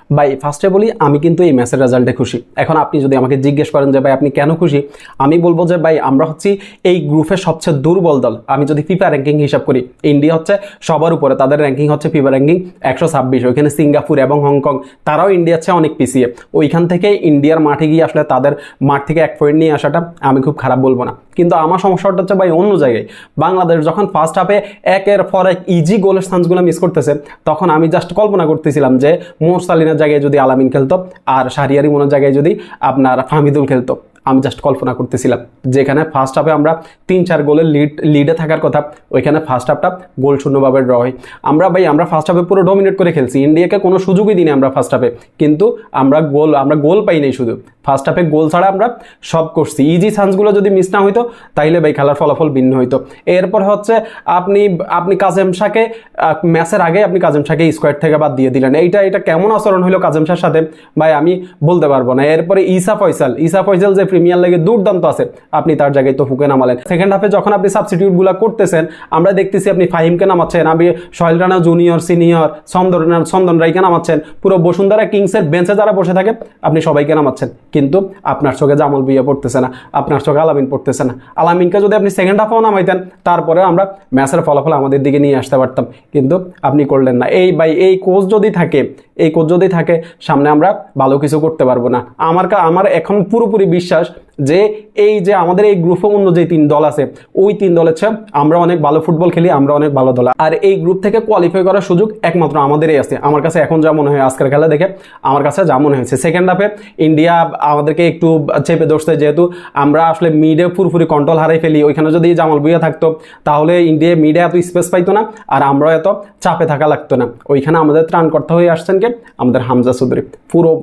ভাই ফার্স্টে বলি আমি কিন্তু এই ম্যাচের রেজাল্টে খুশি। এখন আপনি যদি আমাকে জিজ্ঞেস করেন যে ভাই আপনি কেন খুশি, আমি বলবো যে ভাই আমরা হচ্ছি এই গ্রুপের সবচেয়ে দুর্বল দল। আমি যদি ফিফা র্যাঙ্কিং হিসাব করি, ইন্ডিয়া হচ্ছে সবার উপরে, তাদের র্যাঙ্কিং হচ্ছে ফিফা র্যাঙ্কিং 126। ওইখানে সিঙ্গাপুর এবং হংকং তারাও ইন্ডিয়ার চেয়ে অনেক পিছিয়ে। ওইখান থেকে ইন্ডিয়ার মাঠে গিয়ে আসলে তাদের মাঠ থেকে 1 পয়েন্ট নিয়ে আসাটা আমি খুব খারাপ বলবো না, কিন্তু আমার সমস্যাটা হচ্ছে ভাই অন্য জায়গায়। বাংলাদেশ যখন ফার্স্ট হাফে একের পর এক ইজি গোলের চান্সগুলো মিস করতেছে, তখন আমি জাস্ট কল্পনা করতেছিলাম যে মোরসালিনের জায়গায় যদি আলামিন খেলতো আর শাহরিয়ার ইমনের জায়গায় যদি আপনার ফাহমিদুল খেলতো। আমি জাস্ট কল্পনা করতেছিলাম যেখানে ফার্স্ট হাফে আমরা 3-4 গোলের লিডে থাকার কথা, ওইখানে ফার্স্ট হাফটা গোল শূন্যভাবে ড্র হয়। আমরা ফার্স্ট হাফে পুরো ডমিনেট করে খেলছি, ইন্ডিয়াকে কোনো সুযোগই দিইনি আমরা ফার্স্ট হাফে, কিন্তু আমরা গোল পাই নাই। শুধু ফার্স্ট হাফে গোল ছাড়া আমরা সব করছি। ইজি চান্সগুলো যদি মিস না হইতো তাইলে ভাই খেলার ফলাফল ভিন্ন হইতো। এরপর হচ্ছে আপনি কাজেম শাহকে ম্যাচের আগে আপনি কাজেম শাহকে স্কোয়াড থেকে বাদ দিয়ে দিলেন। এটা কেমন আচরণ হলো কাজেম শাহর সাথে ভাই, আমি বলতে পারবো না। এরপরে ঈসা ফয়সাল যে প্রিমিয়ার লিগে দুর্দান্ত আছে, আপনি তার জায়গায় তো ফুকে নামালেন। সেকেন্ড হাফে যখন আপনি সাবস্টিটিউটগুলো করতেছেন, আমরা দেখতেছি আপনি ফাহিমকে নামাচ্ছেন, আপনি সোহেল রানা জুনিয়র সিনিয়র চন্দন রায়কে নামাচ্ছেন, পুরো বসুন্ধরা কিংসের বেঞ্চে যারা বসে থাকে আপনি সবাইকে নামাচ্ছেন, কিন্তু আপনার চোখে জামাল ভুঁইয়া পড়তেছে না, আপনার চোখে আলামিন পড়তেছে না। আলামিনকে যদি আপনি সেকেন্ড হাফেও নামাইতেন, তারপরে আমরা ম্যাচের ফলাফল আমাদের দিকে নিয়ে আসতে পারতাম, কিন্তু আপনি করলেন না। এই কোচ যদি থাকে সামনে আমরা ভালো কিছু করতে পারবো না। আমার এখন পুরোপুরি বিশ্বাস যে আমাদের এই গ্রুপে অন্য যে 3 দল আছে, ওই 3 দলের চেয়ে আমরা অনেক ভালো ফুটবল খেলি, আমরা অনেক ভালো দল। আর এই গ্রুপ থেকে কোয়ালিফাই করার সুযোগ একমাত্র আমাদেরই আছে। আমার কাছে এখন যা মনে হয়, আজকের খেলা দেখে আমার কাছে যা মনে হয়েছে, সেকেন্ড হাফে ইন্ডিয়া আমাদেরকে একটু চেপে ধরছে, যেহেতু আমরা আসলে মিডে পুরোপুরি কন্ট্রোল হারাই ফেলি। ওইখানে যদি জামাল ভুঁইয়া থাকতো তাহলে ইন্ডিয়া মিডে এত স্পেস পাইতো না, আর আমরাও এত চাপে থাকা লাগতো না। ওইখানে আমাদের ত্রাণকর্তা হয়ে আসছেন কে? আমাদের হামজা চৌধুরী।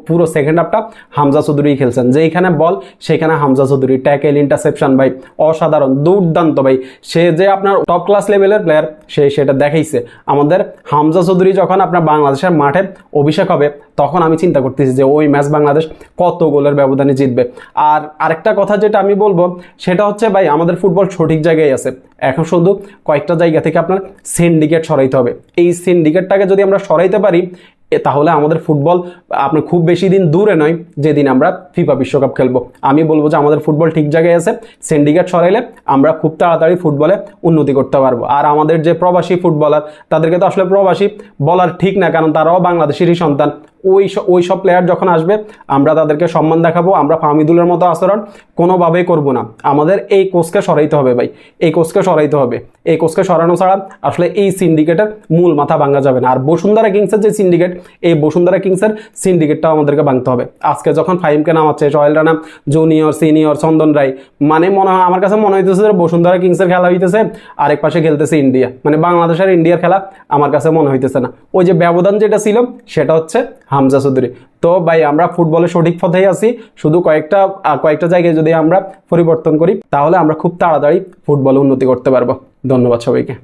পুরো সেকেন্ড হাফটা হামজা চৌধুরী খেলছেন, যেখানে বল সেখানে হামজা চৌধুরী, ট্যাকেল, ইন্টারসেপশন ভাই অসাধারণ, দুর্দান্ত ভাই। সে যে আপনার টপ ক্লাস লেভেলের প্লেয়ার, সেটা দেখাইছে। আমাদের হামজা চৌধুরী যখন আপনার বাংলাদেশের মাঠে অভিষেক হবে, তখন আমি চিন্তা করতেছি যে ওই ম্যাচ বাংলাদেশ কত গোলের ব্যবধানে জিতবে। আর আরেকটা কথা যেটা আমি বলবো, সেটা হচ্ছে ভাই আমাদের ফুটবল সঠিক জায়গায় আছে। এখন শুধু কয়েকটা জায়গা থেকে আপনার সিন্ডিকেট সরাইতে হবে। এই সিন্ডিকেটটাকে যদি আমরা সরাইতে পারি, তাহলে আমাদের ফুটবল আপনার খুব বেশি দিন দূরে নয় যেদিন আমরা ফিফা বিশ্বকাপ খেলবো। আমি বলবো যে আমাদের ফুটবল ঠিক জায়গায় আছে, সিন্ডিকেট সরাইলে আমরা খুব তাড়াতাড়ি ফুটবলে উন্নতি করতে পারবো। আর আমাদের যে প্রবাসী ফুটবলার, তাদেরকে তো আসলে প্রবাসী বলার ঠিক না, কারণ তারাও বাংলাদেশেরই সন্তান। ওই সব প্লেয়ার যখন আসবে, আমরা তাদেরকে সম্মান দেখাবো। আমরা ফাহমিদুলের মতো আচরণ কোনোভাবেই করবো না। আমাদের এই কোচকে সরাইতে হবে ভাই, এই কোচকে সরাইতে হবে। এই কোচকে সরানো ছাড়া আসলে এই সিন্ডিকেটের মূল মাথা ভাঙা যাবে না। আর বসুন্ধরা কিংসের যে সিন্ডিকেট, এই বসুন্ধরা কিংসের সিন্ডিকেটটাও আমাদেরকে ভাঙতে হবে। আজকে যখন ফাহিমকে নামাচ্ছে, সোহেল রানা জুনিয়র সিনিয়র চন্দন রায়, মানে আমার কাছে মনে হইতেছে যে বসুন্ধরা কিংসের খেলা হইতেছে, আরেক পাশে খেলতেছে ইন্ডিয়া, মানে বাংলাদেশের ইন্ডিয়ার খেলা আমার কাছে মনে হইতেছে না। ওই যে ব্যবধান যেটা ছিল, সেটা হচ্ছে হামজা চৌধুরী। তো ভাই আমরা ফুটবলের সঠিক পথেই আছি, শুধু কয়েকটা জায়গায় যদি আমরা পরিবর্তন করি, তাহলে আমরা খুব তাড়াতাড়ি ফুটবলে উন্নতি করতে পারবো। ধন্যবাদ সবাইকে।